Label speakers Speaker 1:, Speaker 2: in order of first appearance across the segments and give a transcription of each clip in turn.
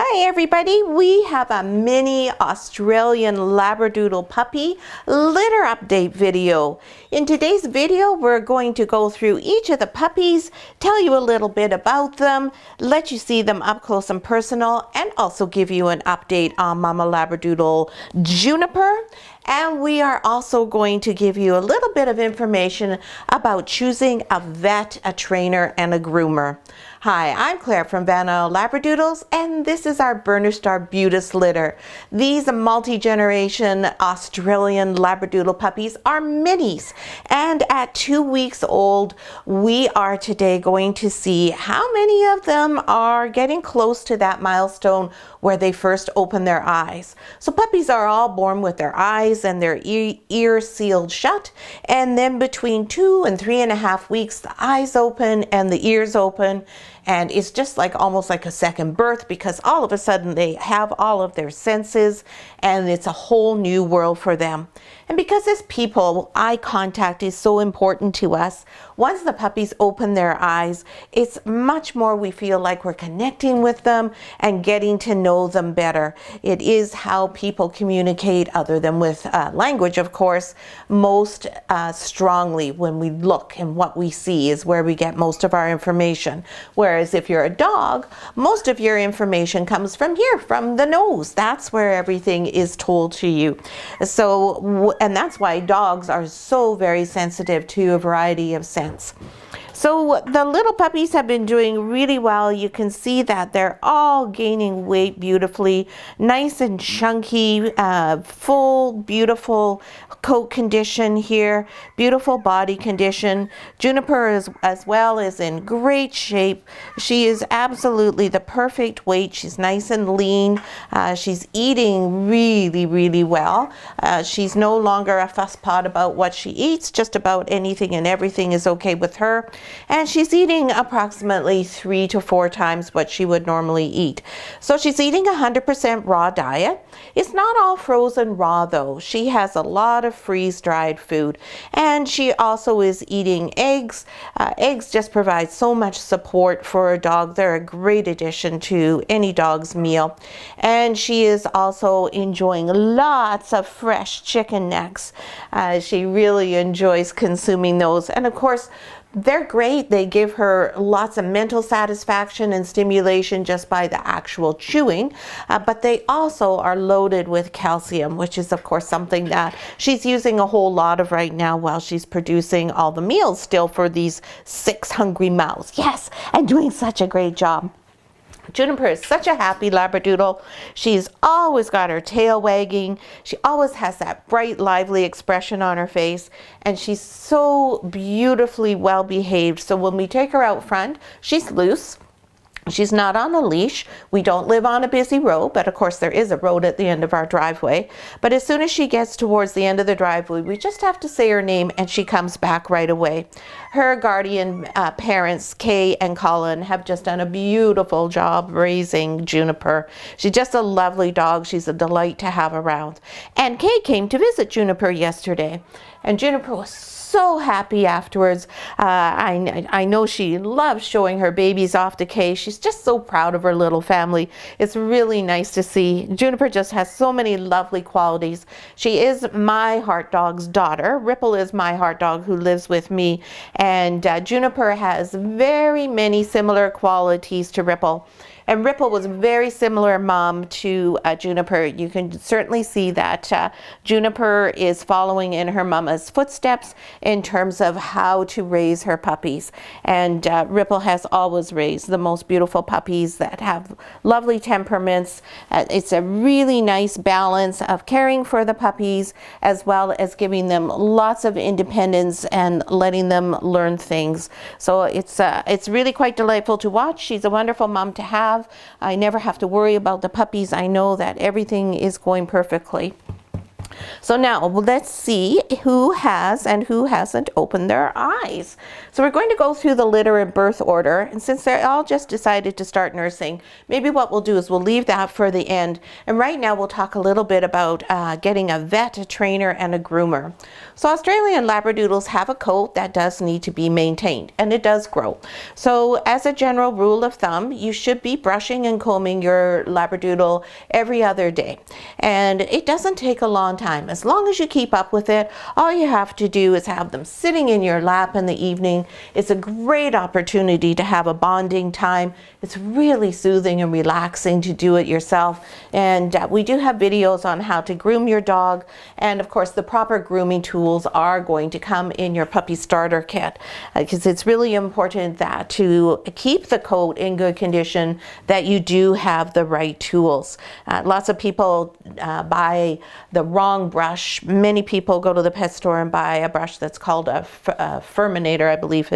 Speaker 1: Hi everybody, we have a mini Australian Labradoodle puppy litter update video. In today's video, we're going to go through each of the puppies, tell you a little bit about them, let you see them up close and personal, and also give you an update on Mama Labradoodle Juniper. And we are also going to give you a little bit of information about choosing a vet, a trainer, and a groomer. Hi, I'm Claire from Isle Labradoodles, and this is our Burnished Arbutus litter. These multi-generation Australian Labradoodle puppies are minis, and at 2 weeks old, we are today going to see how many of them are getting close to that milestone where they first open their eyes. So puppies are all born with their eyes and their ears sealed shut, and then between 2 and 3.5 weeks, the eyes open and the ears open. And it's just like almost like a second birth, because all of a sudden they have all of their senses and it's a whole new world for them. And because as people, eye contact is so important to us. Once the puppies open their eyes, it's much more we feel like we're connecting with them and getting to know them better. It is how people communicate, other than with language, of course, most strongly. When we look and what we see is where we get most of our information. Whereas if you're a dog, most of your information comes from here, from the nose. That's where everything is told to you. So, and that's why dogs are so very sensitive to a variety of scents. So the little puppies have been doing really well. You can see that they're all gaining weight beautifully, nice and chunky, full, beautiful coat condition here, beautiful body condition. Juniper as well is in great shape. She is absolutely the perfect weight. She's nice and lean. She's eating really, really well. She's no longer a fusspot about what she eats. Just about anything and everything is okay with her. And she's eating approximately 3 to 4 times what she would normally eat. So she's eating 100% raw diet. It's not all frozen raw though. She has a lot of freeze-dried food. And she also is eating eggs. Eggs just provide so much support for a dog. They're a great addition to any dog's meal. And she is also enjoying lots of fresh chicken necks. She really enjoys consuming those. And of course, they're great. They give her lots of mental satisfaction and stimulation just by the actual chewing, but they also are loaded with calcium, which is of course something that she's using a whole lot of right now while she's producing all the meals still for these 6 hungry mouths. Yes, and doing such a great job. Juniper is such a happy Labradoodle. She's always got her tail wagging. She always has that bright, lively expression on her face. And she's so beautifully well behaved. So when we take her out front, she's loose. She's not on a leash. We don't live on a busy road, but of course there is a road at the end of our driveway. But as soon as she gets towards the end of the driveway, we just have to say her name and she comes back right away. Her guardian parents, Kay and Colin, have just done a beautiful job raising Juniper. She's just a lovely dog. She's a delight to have around. And Kay came to visit Juniper yesterday, and Juniper was so happy afterwards. I know she loves showing her babies off to Kay. She's just so proud of her little family. It's really nice to see. Juniper just has so many lovely qualities. She is my heart dog's daughter. Ripple is my heart dog who lives with me. And Juniper has very many similar qualities to Ripple. And Ripple was a very similar mom to Juniper. You can certainly see that Juniper is following in her mama's footsteps in terms of how to raise her puppies. And Ripple has always raised the most beautiful puppies that have lovely temperaments. It's a really nice balance of caring for the puppies as well as giving them lots of independence and letting them learn things. So it's really quite delightful to watch. She's a wonderful mom to have. I never have to worry about the puppies. I know that everything is going perfectly. So now let's see who has and who hasn't opened their eyes. So we're going to go through the litter in birth order, and since they all just decided to start nursing, maybe what we'll do is we'll leave that for the end. And right now we'll talk a little bit about getting a vet, a trainer, and a groomer. So Australian Labradoodles have a coat that does need to be maintained, and it does grow. So as a general rule of thumb, you should be brushing and combing your Labradoodle every other day. And it doesn't take a long time. As long as you keep up with it, all you have to do is have them sitting in your lap in the evening. It's a great opportunity to have a bonding time. It's really soothing and relaxing to do it yourself. And we do have videos on how to groom your dog. And of course, the proper grooming tools are going to come in your puppy starter kit, because it's really important that to keep the coat in good condition, that you do have the right tools. Lots of people buy the wrong brush. Many people go to the pet store and buy a brush that's called a Furminator, I believe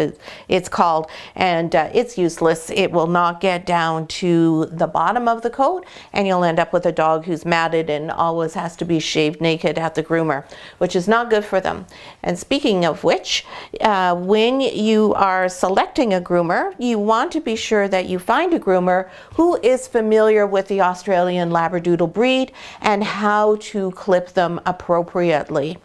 Speaker 1: it's called, and it's useless. It will not get down to the bottom of the coat, and you'll end up with a dog who's matted and always has to be shaved naked at the groomer, which is not good for them. And speaking of which, when you are selecting a groomer, you want to be sure that you find a groomer who is familiar with the Australian Labradoodle breed and how to clip them appropriately.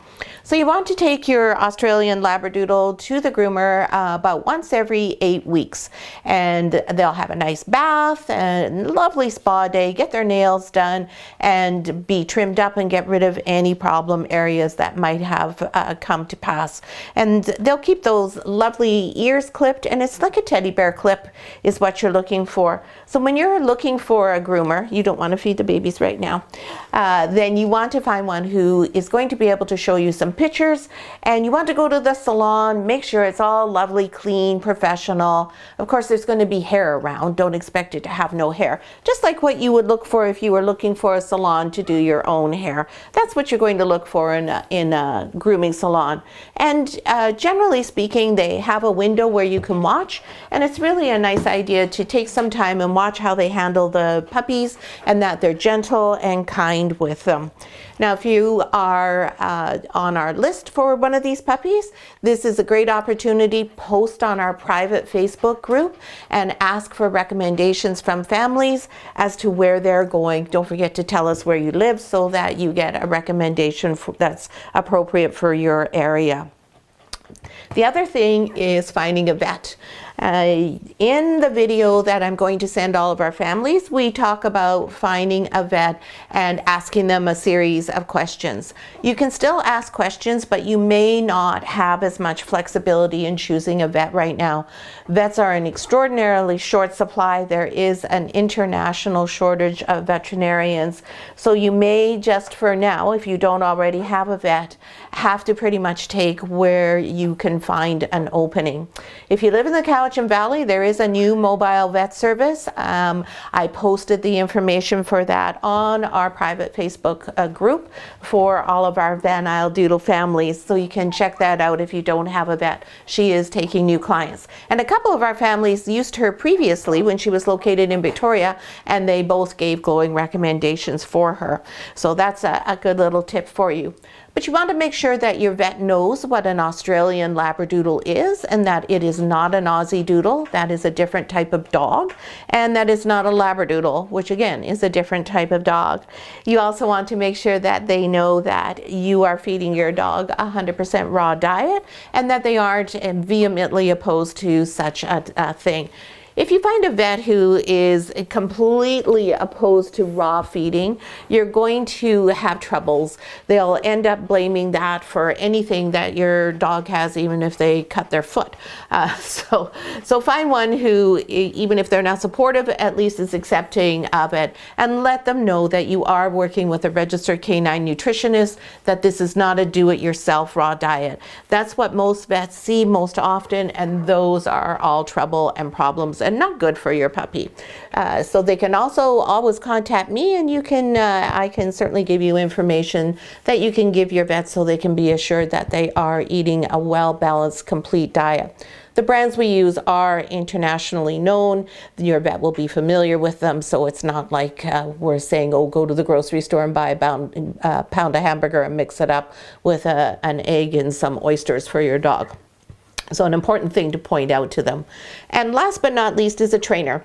Speaker 1: So you want to take your Australian Labradoodle to the groomer about once every 8 weeks, and they'll have a nice bath and lovely spa day, get their nails done, and be trimmed up and get rid of any problem areas that might have come to pass. And they'll keep those lovely ears clipped, and it's like a teddy bear clip is what you're looking for. So when you're looking for a groomer, you don't want to feed the babies right now, then you want to find one who is going to be able to show you some pictures, and you want to go to the salon, make sure it's all lovely, clean, professional. Of course, there's going to be hair around. Don't expect it to have no hair. Just like what you would look for if you were looking for a salon to do your own hair. That's what you're going to look for in a grooming salon. And generally speaking, they have a window where you can watch, and it's really a nice idea to take some time and watch how they handle the puppies, and that they're gentle and kind with them. Now, if you are on our list for one of these puppies, this is a great opportunity. Post on our private Facebook group and ask for recommendations from families as to where they're going. Don't forget to tell us where you live so that you get a recommendation that's appropriate for your area. The other thing is finding a vet. In the video that I'm going to send all of our families, we talk about finding a vet and asking them a series of questions. You can still ask questions, but you may not have as much flexibility in choosing a vet right now. Vets are in extraordinarily short supply. There is an international shortage of veterinarians. So you may just for now, if you don't already have a vet, have to pretty much take where you can find an opening. If you live in the Cowichan Valley, there is a new mobile vet service. I posted the information for that on our private Facebook group for all of our Isle Doodle families, so you can check that out if you don't have a vet. She is taking new clients. And a couple of our families used her previously when she was located in Victoria, and they both gave glowing recommendations for her. So that's a good little tip for you. But you want to make sure that your vet knows what an Australian Labradoodle is, and that it is not an Aussie Doodle. That is a different type of dog, and that is not a Labradoodle, which again is a different type of dog. You also want to make sure that they know that you are feeding your dog 100% raw diet, and that they aren't vehemently opposed to such a thing. If you find a vet who is completely opposed to raw feeding, you're going to have troubles. They'll end up blaming that for anything that your dog has, even if they cut their foot. So find one who, even if they're not supportive, at least is accepting of it, and let them know that you are working with a registered canine nutritionist, that this is not a do-it-yourself raw diet. That's what most vets see most often, and those are all trouble and problems and not good for your puppy. So they can also always contact me, and you can I can certainly give you information that you can give your vet so they can be assured that they are eating a well-balanced, complete diet. The brands we use are internationally known. Your vet will be familiar with them, so it's not like we're saying, oh, go to the grocery store and buy a pound of hamburger and mix it up with an egg and some oysters for your dog. So an important thing to point out to them. And last but not least is a trainer.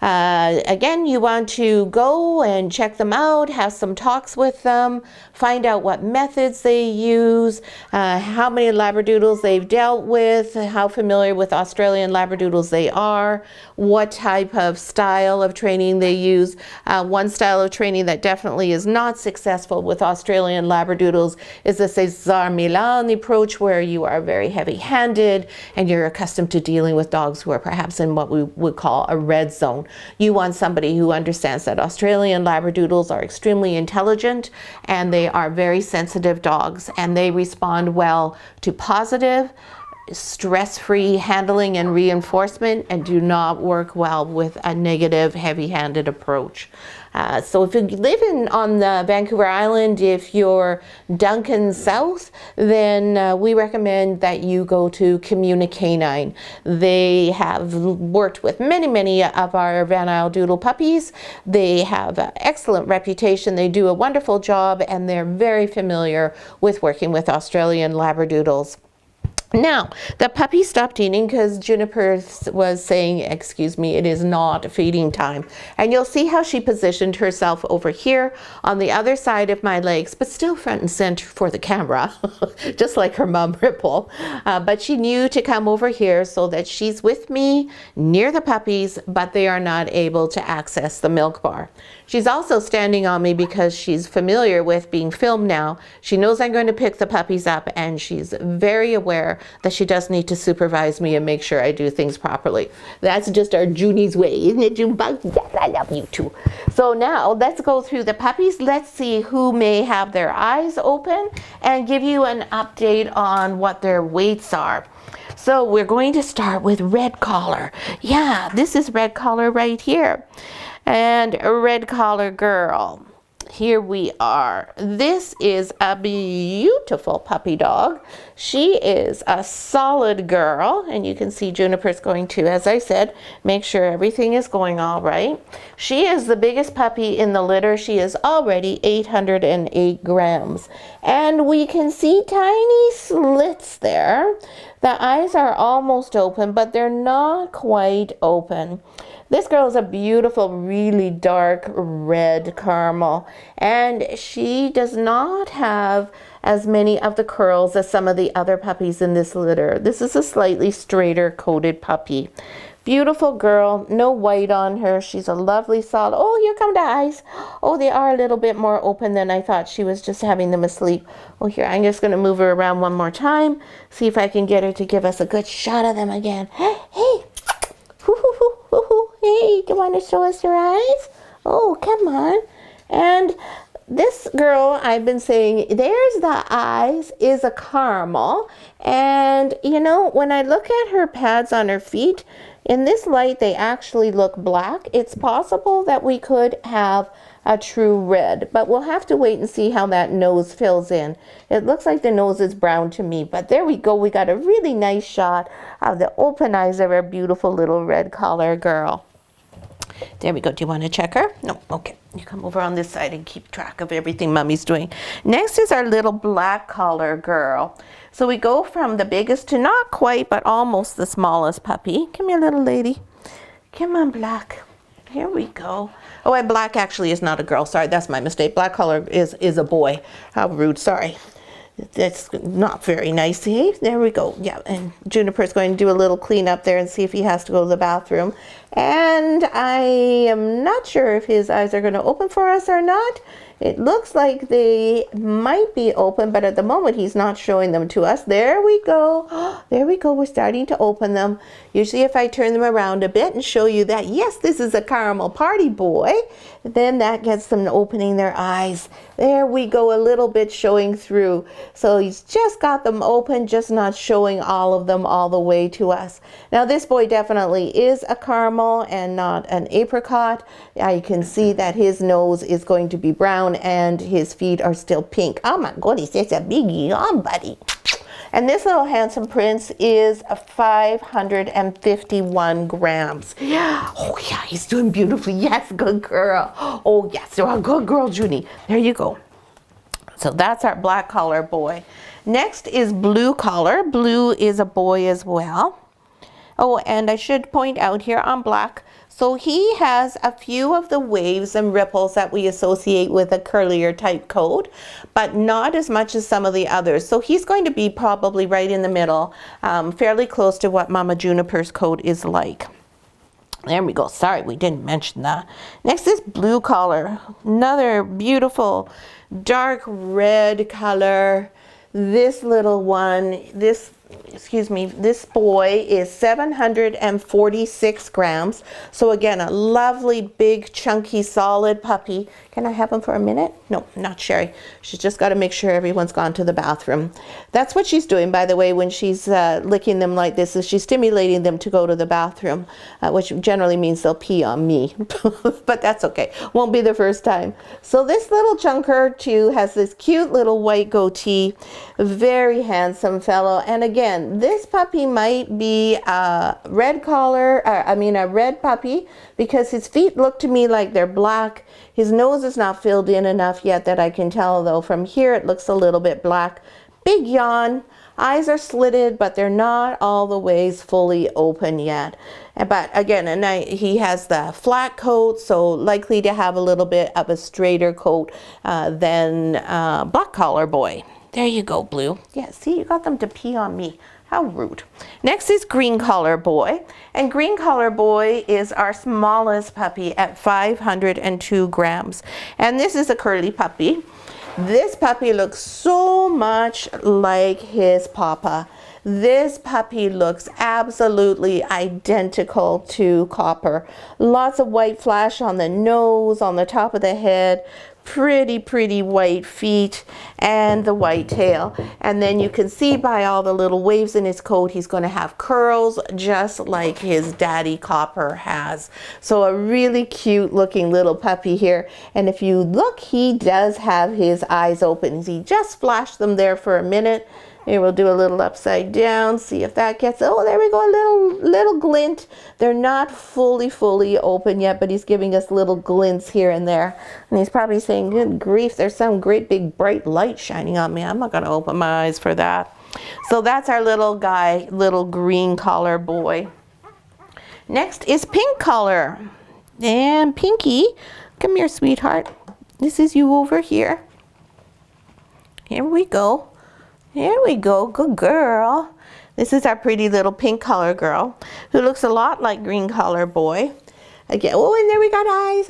Speaker 1: Again, you want to go and check them out, have some talks with them, find out what methods they use, how many Labradoodles they've dealt with, how familiar with Australian Labradoodles they are, what type of style of training they use. One style of training that definitely is not successful with Australian Labradoodles is the Cesar Millan approach, where you are very heavy-handed and you're accustomed to dealing with dogs who are perhaps in what we would call a red zone. You want somebody who understands that Australian Labradoodles are extremely intelligent and they are very sensitive dogs, and they respond well to positive, stress-free handling and reinforcement, and do not work well with a negative, heavy-handed approach. So if you live on the Vancouver Island, if you're Duncan South, then we recommend that you go to Communicanine. They have worked with many of our Van Isle Doodle puppies. They have an excellent reputation. They do a wonderful job, and they're very familiar with working with Australian Labradoodles. Now, the puppy stopped eating because Juniper was saying, excuse me, it is not feeding time. And you'll see how she positioned herself over here on the other side of my legs, but still front and center for the camera, just like her mom, Ripple. But she knew to come over here so that she's with me near the puppies, but they are not able to access the milk bar. She's also standing on me because she's familiar with being filmed now. She knows I'm going to pick the puppies up, and she's very aware that she does need to supervise me and make sure I do things properly. That's just our Junie's way, isn't it, Junebug? Yes, I love you too. So now let's go through the puppies. Let's see who may have their eyes open and give you an update on what their weights are. So we're going to start with Red Collar. Yeah, this is Red Collar right here. And a Red Collar girl. Here we are. This is a beautiful puppy dog. She is a solid girl, and you can see Juniper's going to, as I said, make sure everything is going all right. She is the biggest puppy in the litter. She is already 808 grams, and we can see tiny slits there. The eyes are almost open, but they're not quite open. This girl is a beautiful, really dark red caramel, and she does not have as many of the curls as some of the other puppies in this litter. This is a slightly straighter coated puppy. Beautiful girl, no white on her. She's a lovely solid. Oh, here come the eyes. Oh, they are a little bit more open than I thought. She was just having them asleep. Oh, here, I'm just going to move her around one more time, see if I can get her to give us a good shot of them again. Hey, hey. Hey, do you want to show us your eyes? Oh, come on. And this girl, I've been saying, there's the eyes, is a caramel. And, you know, when I look at her pads on her feet, in this light, they actually look black. It's possible that we could have a true red, but we'll have to wait and see how that nose fills in. It looks like the nose is brown to me, but there we go. We got a really nice shot of the open eyes of our beautiful little Red Collar girl. There we go. Do you want to check her? No. Okay. You come over on this side and keep track of everything Mummy's doing. Next is our little Black Collar girl. So we go from the biggest to not quite, but almost the smallest puppy. Come here, little lady. Come on, Black. Here we go. Oh, and Black actually is not a girl. Sorry, that's my mistake. Black Collar is a boy. How rude. Sorry. That's not very nice. See? There we go. Yeah, and Juniper's going to do a little cleanup there and see if he has to go to the bathroom. And I am not sure if his eyes are going to open for us or not. It looks like they might be open, but at the moment he's not showing them to us. There we go. There we go. We're starting to open them. Usually if I turn them around a bit and show you that, yes, this is a caramel party boy, then that gets them opening their eyes. There we go, a little bit showing through. So he's just got them open, just not showing all of them all the way to us. Now this boy definitely is a caramel and not an apricot. I can see that his nose is going to be brown and his feet are still pink. Oh my goodness, that's a big yawn, buddy. And this little handsome prince is 551 grams. Oh yeah, he's doing beautifully. Yes, good girl. Oh yes, good girl, Junie. There you go. So that's our black collar boy. Next is blue collar. Blue is a boy as well. Oh, and I should point out here on black, so he has a few of the waves and ripples that we associate with a curlier type coat, but not as much as some of the others. So he's going to be probably right in the middle, fairly close to what Mama Juniper's coat is like. There we go. Sorry, we didn't mention that. Next is blue collar. Another beautiful dark red color. This little one, this boy is 746 grams. So again, a lovely, big, chunky, solid puppy. Can I have him for a minute? No, not Sherry. She's just got to make sure everyone's gone to the bathroom. That's what she's doing, by the way, when she's licking them like this, is she's stimulating them to go to the bathroom, which generally means they'll pee on me. But that's okay. Won't be the first time. So this little chunker, too, has this cute little white goatee. Very handsome fellow. And again, this puppy might be a red collar, a red puppy, because his feet look to me like they're black. His nose is not filled in enough yet that I can tell, though. From here, it looks a little bit black. Big yawn. Eyes are slitted, but they're not all the ways fully open yet. But again, he has the flat coat, so likely to have a little bit of a straighter coat than black collar boy. There you go, Blue. Yeah, see, you got them to pee on me. How rude. Next is green collar boy. And green collar boy is our smallest puppy at 502 grams. And this is a curly puppy. This puppy looks so much like his papa. This puppy looks absolutely identical to Copper. Lots of white flash on the nose, on the top of the head. Pretty white feet and the white tail. And then you can see by all the little waves in his coat, he's going to have curls just like his daddy Copper has. So a really cute looking little puppy here. And if you look, he does have his eyes open. He just flashed them there for a minute. Here, we'll do a little upside down, see if that gets, oh, there we go, a little glint. They're not fully open yet, but he's giving us little glints here and there. And he's probably saying, good grief, there's some great big bright light shining on me. I'm not going to open my eyes for that. So that's our little guy, little green collar boy. Next is pink collar. And Pinky, come here, sweetheart. This is you over here. Here we go. Here we go, good girl. This is our pretty little pink collar girl who looks a lot like green collar boy. Again, oh, and there we got eyes.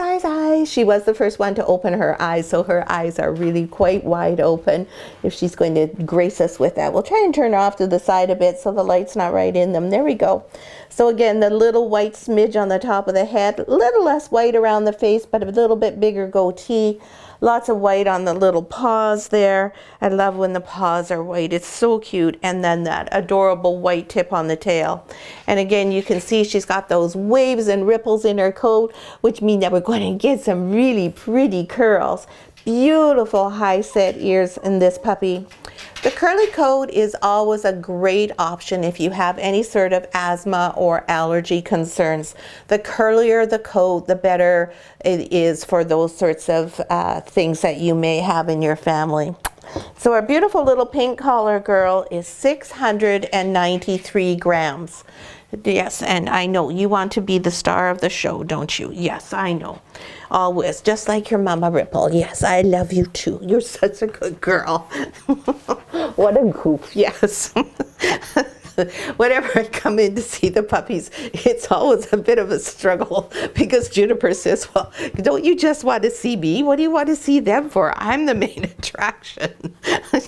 Speaker 1: She was the first one to open her eyes, so her eyes are really quite wide open if she's going to grace us with that. We'll try and turn her off to the side a bit so the light's not right in them. There we go. So again, the little white smidge on the top of the head, a little less white around the face, but a little bit bigger goatee. Lots of white on the little paws there. I love when the paws are white. It's so cute. And then that adorable white tip on the tail. And again, you can see she's got those waves and ripples in her coat, which mean that we're going to get some really pretty curls. Beautiful high set ears in this puppy. The curly coat is always a great option if you have any sort of asthma or allergy concerns. The curlier the coat, the better it is for those sorts of things that you may have in your family. So our beautiful little pink collar girl is 693 grams. Yes, and I know you want to be the star of the show, don't you? Yes, I know. Always, just like your Mama Ripple. Yes, I love you too. You're such a good girl. What a goof, yes. Whenever I come in to see the puppies, it's always a bit of a struggle because Juniper says, well, don't you just want to see me? What do you want to see them for? I'm the main attraction.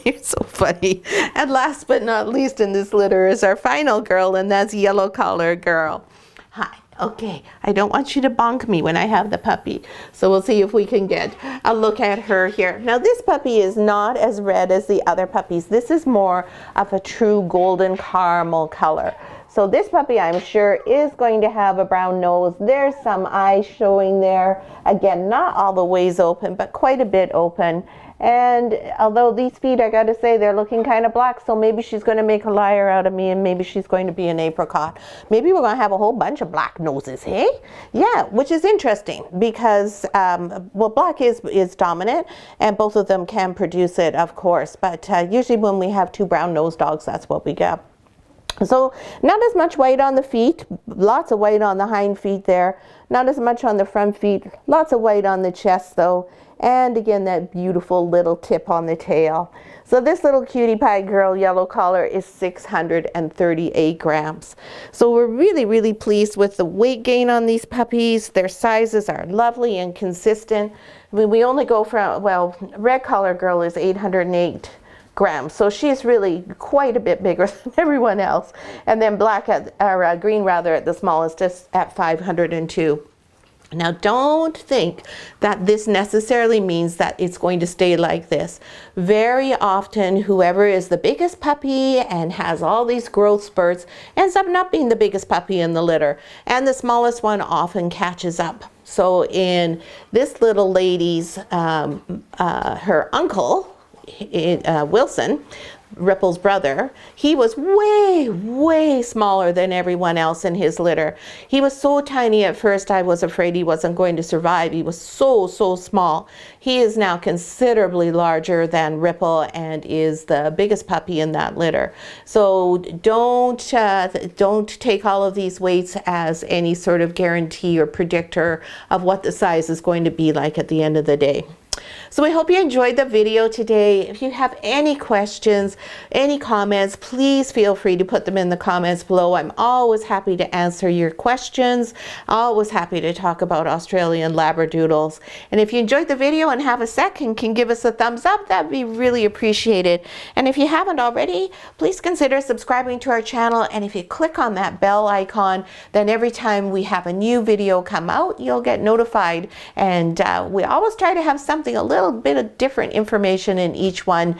Speaker 1: You're so funny. And last but not least in this litter is our final girl, and that's Yellow Collar Girl. Hi. Okay, I don't want you to bonk me when I have the puppy. So we'll see if we can get a look at her here. Now this puppy is not as red as the other puppies. This is more of a true golden caramel color. So this puppy, I'm sure, is going to have a brown nose. There's some eyes showing there. Again, not all the ways open, but quite a bit open. And although these feet, I got to say, they're looking kind of black, so maybe she's going to make a liar out of me, and maybe she's going to be an apricot. Maybe we're going to have a whole bunch of black noses, hey? Yeah, which is interesting because, well, black is dominant, and both of them can produce it, of course. But usually when we have two brown-nosed dogs, that's what we get. So not as much white on the feet, lots of white on the hind feet there. Not as much on the front feet, lots of white on the chest though. And again, that beautiful little tip on the tail. So this little cutie pie girl yellow collar is 638 grams. So we're really, really pleased with the weight gain on these puppies. Their sizes are lovely and consistent. I mean, we only go from, well, red collar girl is 808 grams. So she's really quite a bit bigger than everyone else. And then black or green rather at the smallest, just at 502. Now don't think that this necessarily means that it's going to stay like this. Very often whoever is the biggest puppy and has all these growth spurts ends up not being the biggest puppy in the litter, and the smallest one often catches up. So in this little lady's, her uncle, Wilson, Ripple's brother, he was way smaller than everyone else in his litter. He was so tiny at first I was afraid he wasn't going to survive. He was so small. He is now considerably larger than Ripple and is the biggest puppy in that litter. So don't take all of these weights as any sort of guarantee or predictor of what the size is going to be like at the end of the day. So I hope you enjoyed the video today. If you have any questions, any comments, please feel free to put them in the comments below. I'm always happy to answer your questions. Always happy to talk about Australian Labradoodles. And if you enjoyed the video and have a second, can give us a thumbs up, that'd be really appreciated. And if you haven't already, please consider subscribing to our channel. And if you click on that bell icon, then every time we have a new video come out, you'll get notified. And we always try to have something a little bit of different information in each one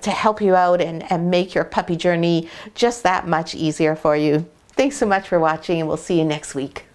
Speaker 1: to help you out and make your puppy journey just that much easier for you. Thanks so much for watching, and we'll see you next week.